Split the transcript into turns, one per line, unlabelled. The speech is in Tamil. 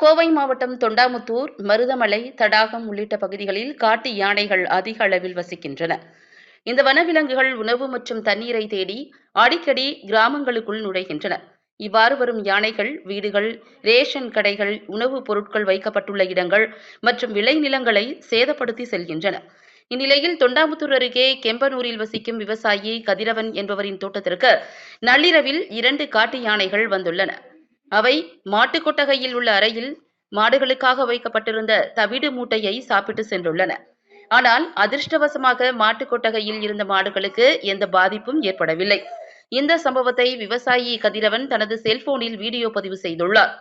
கோவை மாவட்டம் தொண்டாமுத்தூர், மருதமலை, தடாகம் உள்ளிட்ட பகுதிகளில் காட்டு யானைகள் அதிக அளவில் வசிக்கின்றன. இந்த வனவிலங்குகள் உணவு மற்றும் தண்ணீரை தேடி அடிக்கடி கிராமங்களுக்குள் நுழைகின்றன. இவ்வாறு வரும் யானைகள் வீடுகள், ரேஷன் கடைகள், உணவுப் பொருட்கள் வைக்கப்பட்டுள்ள இடங்கள் மற்றும் விளைநிலங்களை சேதப்படுத்தி செல்கின்றன. இந்நிலையில் தொண்டாமுத்தூர் அருகே கெம்பனூரில் வசிக்கும் விவசாயி கதிரவன் என்பவரின் தோட்டத்திற்கு நள்ளிரவில் 2 காட்டு யானைகள் வந்துள்ளன. அவை மாட்டுக் கொட்டகையில் உள்ள அறையில் மாடுகளுக்காக வைக்கப்பட்டிருந்த தவிடு மூட்டையை சாப்பிட்டு சென்றுள்ளன. ஆனால் அதிர்ஷ்டவசமாக மாட்டுக் கொட்டகையில் இருந்த மாடுகளுக்கு எந்த பாதிப்பும் ஏற்படவில்லை. இந்த சம்பவத்தை விவசாயி கதிரவன் தனது செல்போனில் வீடியோ பதிவு செய்துள்ளார்.